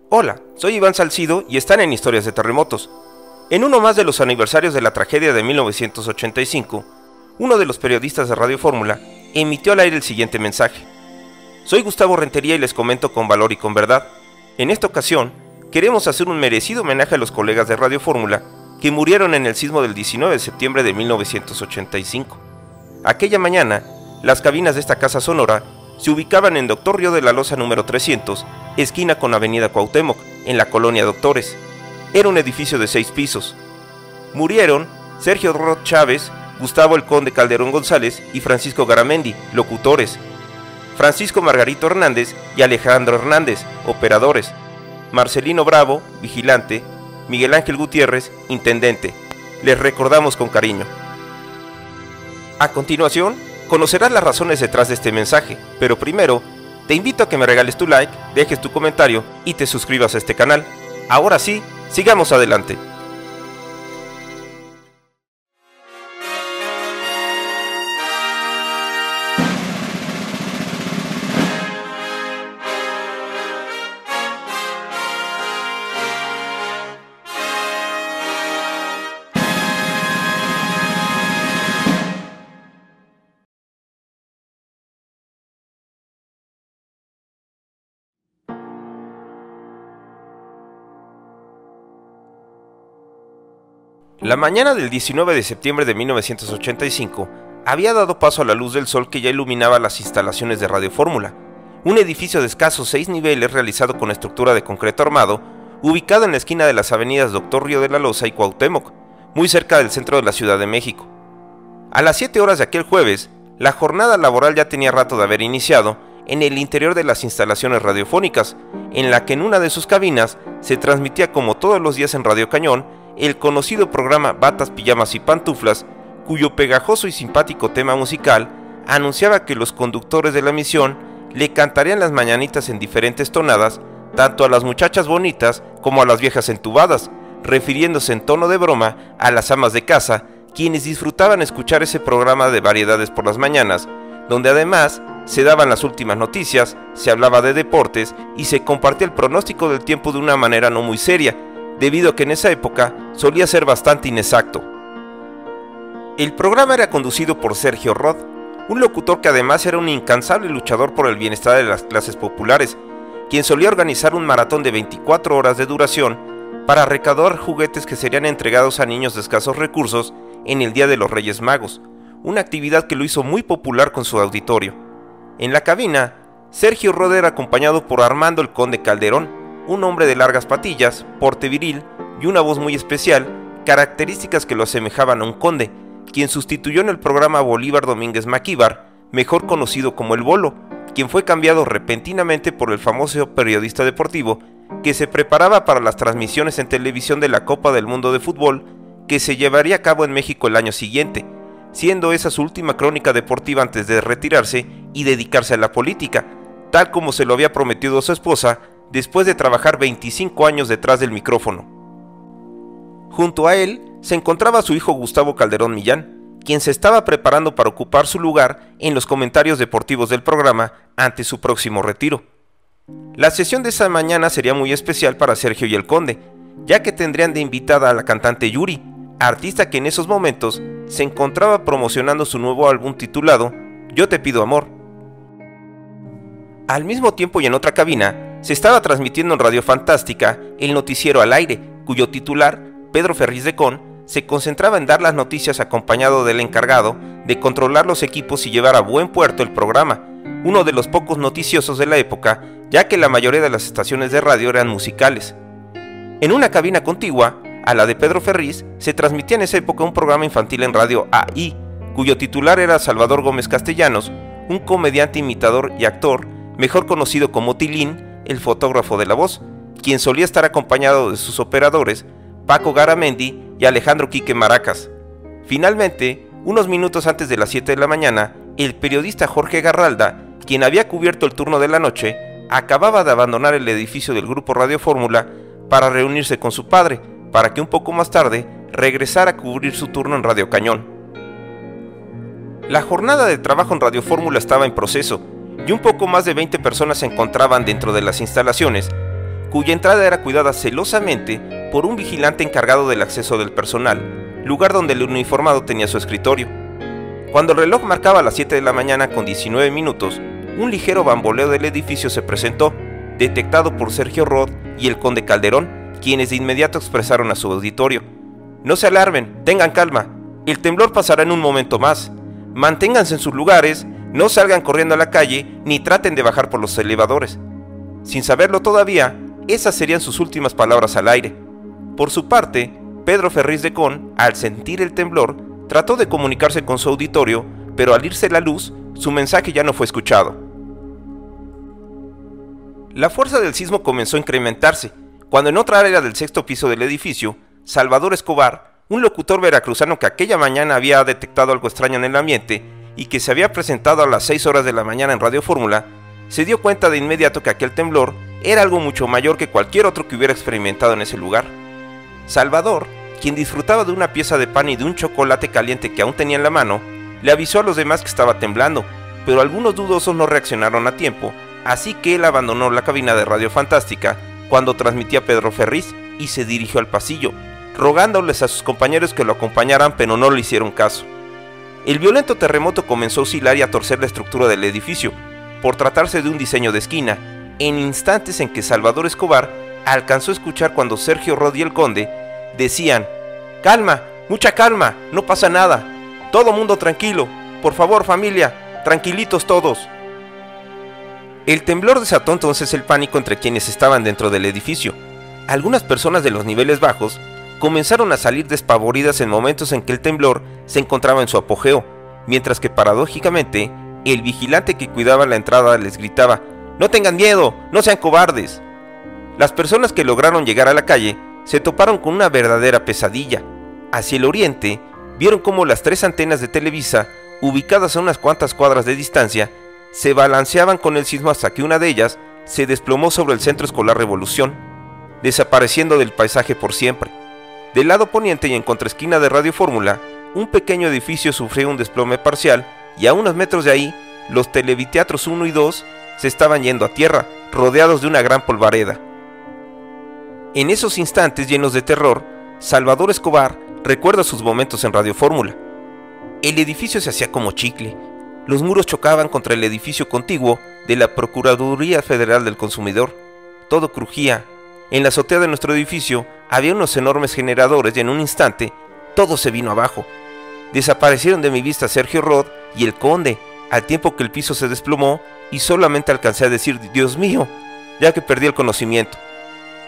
Hola, soy Iván Salcido y están en Historias de Terremotos. En uno más de los aniversarios de la tragedia de 1985, uno de los periodistas de Radio Fórmula emitió al aire el siguiente mensaje. Soy Gustavo Rentería y les comento con valor y con verdad. En esta ocasión, queremos hacer un merecido homenaje a los colegas de Radio Fórmula que murieron en el sismo del 19 de septiembre de 1985. Aquella mañana, las cabinas de esta casa sonora se ubicaban en Doctor Río de la Loza número 300, esquina con Avenida Cuauhtémoc, en la colonia Doctores. Era un edificio de 6 pisos. Murieron Sergio Rod Chávez, Gustavo el Conde Calderón González y Francisco Garamendi, locutores. Francisco Margarito Hernández y Alejandro Hernández, operadores. Marcelino Bravo, vigilante. Miguel Ángel Gutiérrez, intendente. Les recordamos con cariño. A continuación, conocerás las razones detrás de este mensaje, pero primero, te invito a que me regales tu like, dejes tu comentario y te suscribas a este canal. Ahora sí, sigamos adelante. La mañana del 19 de septiembre de 1985 había dado paso a la luz del sol que ya iluminaba las instalaciones de Radio Fórmula, un edificio de escasos 6 niveles realizado con estructura de concreto armado, ubicado en la esquina de las avenidas Doctor Río de la Loza y Cuauhtémoc, muy cerca del centro de la Ciudad de México. A las 7 horas de aquel jueves, la jornada laboral ya tenía rato de haber iniciado en el interior de las instalaciones radiofónicas, en la que en una de sus cabinas se transmitía como todos los días en Radio Cañón el conocido programa Batas, Pijamas y Pantuflas, cuyo pegajoso y simpático tema musical anunciaba que los conductores de la emisión le cantarían las mañanitas en diferentes tonadas, tanto a las muchachas bonitas como a las viejas entubadas, refiriéndose en tono de broma a las amas de casa, quienes disfrutaban escuchar ese programa de variedades por las mañanas, donde además se daban las últimas noticias, se hablaba de deportes y se compartía el pronóstico del tiempo de una manera no muy seria, debido a que en esa época solía ser bastante inexacto. El programa era conducido por Sergio Rod, un locutor que además era un incansable luchador por el bienestar de las clases populares, quien solía organizar un maratón de 24 horas de duración para recaudar juguetes que serían entregados a niños de escasos recursos en el Día de los Reyes Magos, una actividad que lo hizo muy popular con su auditorio. En la cabina, Sergio Rod era acompañado por Armando el Conde Calderón, un hombre de largas patillas, porte viril y una voz muy especial, características que lo asemejaban a un conde, quien sustituyó en el programa a Bolívar Domínguez Maquíbar, mejor conocido como El Bolo, quien fue cambiado repentinamente por el famoso periodista deportivo que se preparaba para las transmisiones en televisión de la Copa del Mundo de Fútbol que se llevaría a cabo en México el año siguiente, siendo esa su última crónica deportiva antes de retirarse y dedicarse a la política, tal como se lo había prometido a su esposa después de trabajar 25 años detrás del micrófono. Junto a él se encontraba su hijo Gustavo Calderón Millán, quien se estaba preparando para ocupar su lugar en los comentarios deportivos del programa ante su próximo retiro. La sesión de esa mañana sería muy especial para Sergio y el Conde, ya que tendrían de invitada a la cantante Yuri, artista que en esos momentos se encontraba promocionando su nuevo álbum titulado Yo te pido amor. Al mismo tiempo y en otra cabina, se estaba transmitiendo en Radio Fantástica el noticiero Al Aire, cuyo titular, Pedro Ferriz de Con, se concentraba en dar las noticias acompañado del encargado de controlar los equipos y llevar a buen puerto el programa, uno de los pocos noticiosos de la época, ya que la mayoría de las estaciones de radio eran musicales. En una cabina contigua, a la de Pedro Ferriz, se transmitía en esa época un programa infantil en Radio AI, cuyo titular era Salvador Gómez Castellanos, un comediante imitador y actor, mejor conocido como Tilín, el fotógrafo de la voz, quien solía estar acompañado de sus operadores, Paco Garamendi y Alejandro Quique Maracas. Finalmente, unos minutos antes de las 7 de la mañana, el periodista Jorge Garralda, quien había cubierto el turno de la noche, acababa de abandonar el edificio del Grupo Radio Fórmula para reunirse con su padre, para que un poco más tarde regresara a cubrir su turno en Radio Cañón. La jornada de trabajo en Radio Fórmula estaba en proceso, y un poco más de 20 personas se encontraban dentro de las instalaciones, cuya entrada era cuidada celosamente por un vigilante encargado del acceso del personal, lugar donde el uniformado tenía su escritorio. Cuando el reloj marcaba las 7 de la mañana con 19 minutos, un ligero bamboleo del edificio se presentó, detectado por Sergio Rod y el conde Calderón, quienes de inmediato expresaron a su auditorio: «No se alarmen, tengan calma, el temblor pasará en un momento más. Manténganse en sus lugares, no salgan corriendo a la calle ni traten de bajar por los elevadores». Sin saberlo todavía, esas serían sus últimas palabras al aire. Por su parte, Pedro Ferriz de Con, al sentir el temblor, trató de comunicarse con su auditorio, pero al irse la luz, su mensaje ya no fue escuchado. La fuerza del sismo comenzó a incrementarse, cuando en otra área del sexto piso del edificio, Salvador Escobar, un locutor veracruzano que aquella mañana había detectado algo extraño en el ambiente y que se había presentado a las 6 horas de la mañana en Radio Fórmula, se dio cuenta de inmediato que aquel temblor era algo mucho mayor que cualquier otro que hubiera experimentado en ese lugar. Salvador, quien disfrutaba de una pieza de pan y de un chocolate caliente que aún tenía en la mano, le avisó a los demás que estaba temblando, pero algunos dudosos no reaccionaron a tiempo, así que él abandonó la cabina de Radio Fantástica cuando transmitía Pedro Ferriz y se dirigió al pasillo, rogándoles a sus compañeros que lo acompañaran, pero no le hicieron caso. El violento terremoto comenzó a oscilar y a torcer la estructura del edificio, por tratarse de un diseño de esquina, en instantes en que Salvador Escobar alcanzó a escuchar cuando Sergio Rod y el conde decían: «Calma, mucha calma, no pasa nada, todo mundo tranquilo, por favor familia, tranquilitos todos». El temblor desató entonces el pánico entre quienes estaban dentro del edificio. Algunas personas de los niveles bajos comenzaron a salir despavoridas en momentos en que el temblor se encontraba en su apogeo, mientras que paradójicamente el vigilante que cuidaba la entrada les gritaba: «No tengan miedo, no sean cobardes». Las personas que lograron llegar a la calle se toparon con una verdadera pesadilla. Hacia el oriente, vieron cómo las 3 antenas de Televisa, ubicadas a unas cuantas cuadras de distancia, se balanceaban con el sismo hasta que una de ellas se desplomó sobre el Centro Escolar Revolución, desapareciendo del paisaje por siempre. Del lado poniente y en contraesquina de Radio Fórmula, un pequeño edificio sufrió un desplome parcial y a unos metros de ahí, los televiteatros 1 y 2 se estaban yendo a tierra, rodeados de una gran polvareda. En esos instantes llenos de terror, Salvador Escobar recuerda sus momentos en Radio Fórmula. El edificio se hacía como chicle. Los muros chocaban contra el edificio contiguo de la Procuraduría Federal del Consumidor. Todo crujía. En la azotea de nuestro edificio había unos enormes generadores y en un instante todo se vino abajo. Desaparecieron de mi vista Sergio Rod y el conde, al tiempo que el piso se desplomó y solamente alcancé a decir «Dios mío», ya que perdí el conocimiento.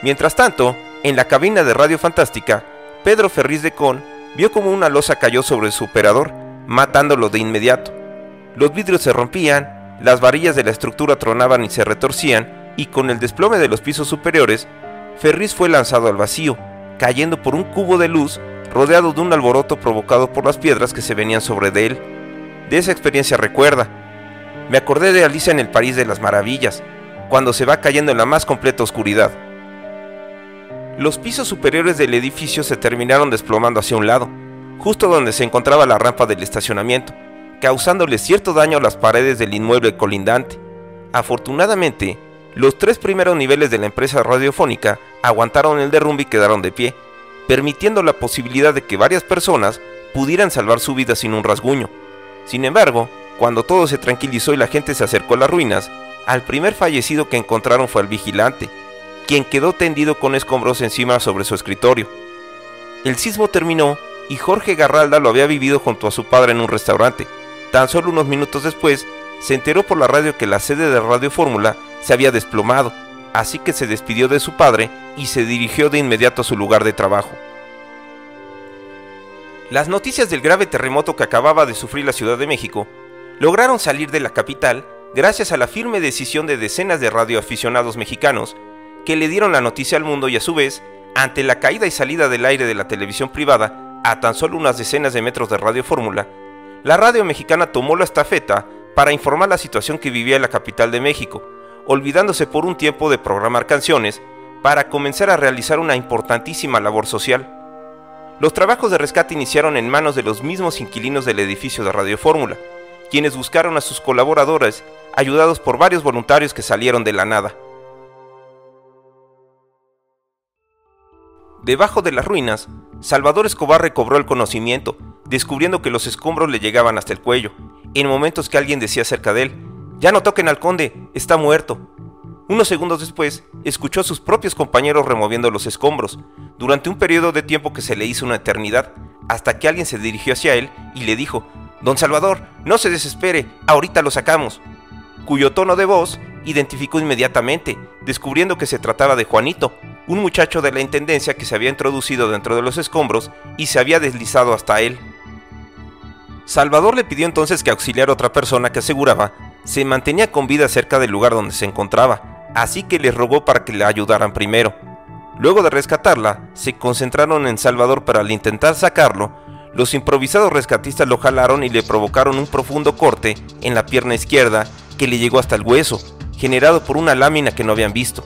Mientras tanto, en la cabina de Radio Fantástica, Pedro Ferriz de Con vio como una losa cayó sobre su operador, matándolo de inmediato. Los vidrios se rompían, las varillas de la estructura tronaban y se retorcían, y con el desplome de los pisos superiores, Ferriz fue lanzado al vacío, cayendo por un cubo de luz rodeado de un alboroto provocado por las piedras que se venían sobre de él. De esa experiencia recuerda: «Me acordé de Alicia en el País de las Maravillas, cuando se va cayendo en la más completa oscuridad». Los pisos superiores del edificio se terminaron desplomando hacia un lado, justo donde se encontraba la rampa del estacionamiento, causándole cierto daño a las paredes del inmueble colindante. Afortunadamente, los 3 primeros niveles de la empresa radiofónica aguantaron el derrumbe y quedaron de pie, permitiendo la posibilidad de que varias personas pudieran salvar su vida sin un rasguño. Sin embargo, cuando todo se tranquilizó y la gente se acercó a las ruinas, al primer fallecido que encontraron fue el vigilante, quien quedó tendido con escombros encima sobre su escritorio. El sismo terminó y Jorge Garralda lo había vivido junto a su padre en un restaurante. Tan solo unos minutos después, se enteró por la radio que la sede de Radio Fórmula se había desplomado, así que se despidió de su padre y se dirigió de inmediato a su lugar de trabajo. Las noticias del grave terremoto que acababa de sufrir la Ciudad de México lograron salir de la capital gracias a la firme decisión de decenas de radioaficionados mexicanos que le dieron la noticia al mundo y a su vez, ante la caída y salida del aire de la televisión privada a tan solo unas decenas de metros de Radio Fórmula, la radio mexicana tomó la estafeta para informar la situación que vivía la capital de México, olvidándose por un tiempo de programar canciones para comenzar a realizar una importantísima labor social. Los trabajos de rescate iniciaron en manos de los mismos inquilinos del edificio de Radio Fórmula, quienes buscaron a sus colaboradores, ayudados por varios voluntarios que salieron de la nada. Debajo de las ruinas, Salvador Escobar recobró el conocimiento, descubriendo que los escombros le llegaban hasta el cuello, en momentos que alguien decía cerca de él: «Ya no toquen al conde, está muerto». Unos segundos después, escuchó a sus propios compañeros removiendo los escombros, durante un periodo de tiempo que se le hizo una eternidad, hasta que alguien se dirigió hacia él y le dijo: «Don Salvador, no se desespere, ahorita lo sacamos», cuyo tono de voz identificó inmediatamente, descubriendo que se trataba de Juanito, un muchacho de la intendencia que se había introducido dentro de los escombros y se había deslizado hasta él. Salvador le pidió entonces que auxiliara a otra persona que aseguraba se mantenía con vida cerca del lugar donde se encontraba, así que les rogó para que la ayudaran primero. Luego de rescatarla, se concentraron en Salvador, pero al intentar sacarlo, los improvisados rescatistas lo jalaron y le provocaron un profundo corte en la pierna izquierda que le llegó hasta el hueso, generado por una lámina que no habían visto.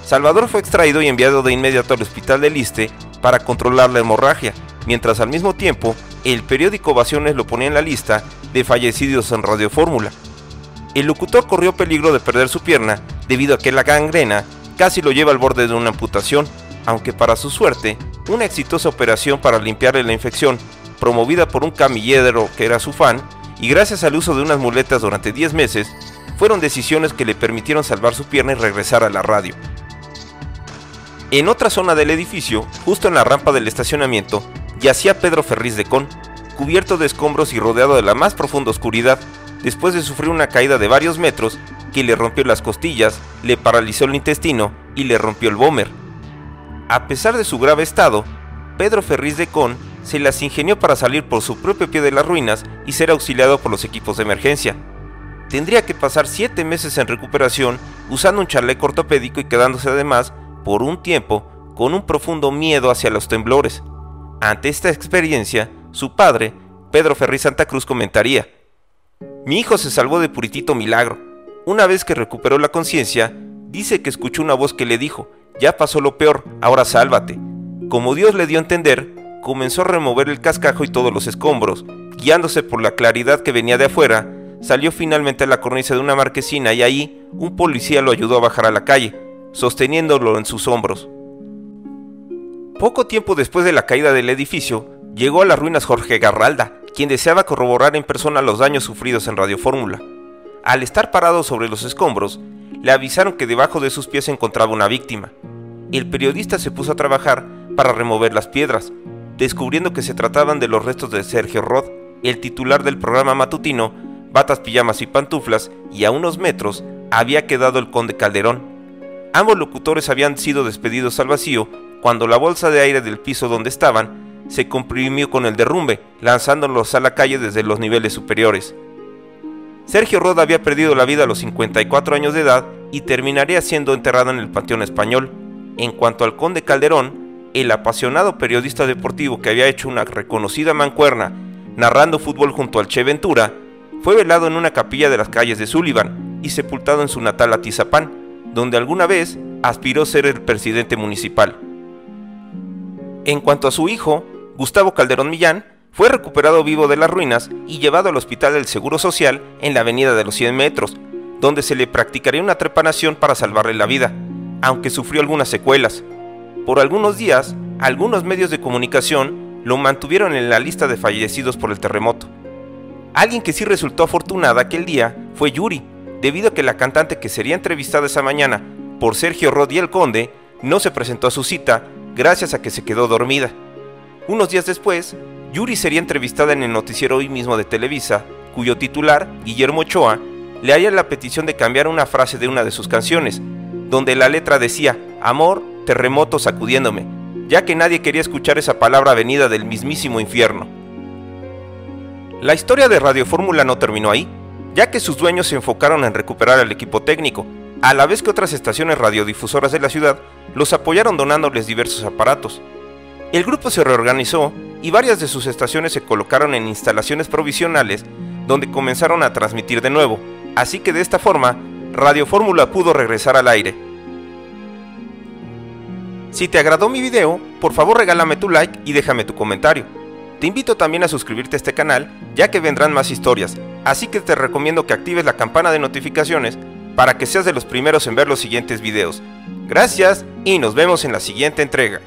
Salvador fue extraído y enviado de inmediato al hospital del Iste para controlar la hemorragia, mientras al mismo tiempo el periódico Ovaciones lo ponía en la lista de fallecidos en Radio Fórmula. El locutor corrió peligro de perder su pierna debido a que la gangrena casi lo lleva al borde de una amputación, aunque para su suerte, una exitosa operación para limpiarle la infección, promovida por un camillero que era su fan, y gracias al uso de unas muletas durante 10 meses, fueron decisiones que le permitieron salvar su pierna y regresar a la radio. En otra zona del edificio, justo en la rampa del estacionamiento, yacía Pedro Ferriz de Con, cubierto de escombros y rodeado de la más profunda oscuridad, después de sufrir una caída de varios metros que le rompió las costillas, le paralizó el intestino y le rompió el vómer. A pesar de su grave estado, Pedro Ferriz de Con se las ingenió para salir por su propio pie de las ruinas y ser auxiliado por los equipos de emergencia. Tendría que pasar 7 meses en recuperación usando un chaleco ortopédico y quedándose además, por un tiempo, con un profundo miedo hacia los temblores. Ante esta experiencia, su padre, Pedro Ferriz Santa Cruz, comentaría: «Mi hijo se salvó de puritito milagro. Una vez que recuperó la conciencia, dice que escuchó una voz que le dijo: ya pasó lo peor, ahora sálvate». Como Dios le dio a entender, comenzó a remover el cascajo y todos los escombros. Guiándose por la claridad que venía de afuera, salió finalmente a la cornisa de una marquesina y ahí un policía lo ayudó a bajar a la calle, sosteniéndolo en sus hombros. Poco tiempo después de la caída del edificio, llegó a las ruinas Jorge Garralda, quien deseaba corroborar en persona los daños sufridos en Radio Fórmula. Al estar parado sobre los escombros, le avisaron que debajo de sus pies se encontraba una víctima. El periodista se puso a trabajar para remover las piedras, descubriendo que se trataban de los restos de Sergio Rod, el titular del programa matutino Batas, Pijamas y Pantuflas, y a unos metros había quedado el conde Calderón. Ambos locutores habían sido despedidos al vacío cuando la bolsa de aire del piso donde estaban se comprimió con el derrumbe, lanzándolos a la calle desde los niveles superiores. Sergio Rod había perdido la vida a los 54 años de edad y terminaría siendo enterrado en el Panteón Español. En cuanto al conde Calderón, el apasionado periodista deportivo que había hecho una reconocida mancuerna narrando fútbol junto al Che Ventura, fue velado en una capilla de las calles de Sullivan y sepultado en su natal Atizapán, donde alguna vez aspiró a ser el presidente municipal. En cuanto a su hijo, Gustavo Calderón Millán, fue recuperado vivo de las ruinas y llevado al Hospital del Seguro Social en la avenida de los 100 metros, donde se le practicaría una trepanación para salvarle la vida, aunque sufrió algunas secuelas. Por algunos días, algunos medios de comunicación lo mantuvieron en la lista de fallecidos por el terremoto. Alguien que sí resultó afortunada aquel día fue Yuri, debido a que la cantante que sería entrevistada esa mañana por Sergio Rod y el conde no se presentó a su cita gracias a que se quedó dormida. Unos días después, Yuri sería entrevistada en el noticiero Hoy Mismo de Televisa, cuyo titular, Guillermo Ochoa, le haría la petición de cambiar una frase de una de sus canciones, donde la letra decía: amor, terremoto sacudiéndome, ya que nadie quería escuchar esa palabra venida del mismísimo infierno. La historia de Radio Fórmula no terminó ahí, ya que sus dueños se enfocaron en recuperar al equipo técnico, a la vez que otras estaciones radiodifusoras de la ciudad los apoyaron donándoles diversos aparatos. El grupo se reorganizó y varias de sus estaciones se colocaron en instalaciones provisionales donde comenzaron a transmitir de nuevo, así que de esta forma, Radio Fórmula pudo regresar al aire. Si te agradó mi video, por favor regálame tu like y déjame tu comentario. Te invito también a suscribirte a este canal, ya que vendrán más historias, así que te recomiendo que actives la campana de notificaciones para que seas de los primeros en ver los siguientes videos. Gracias y nos vemos en la siguiente entrega.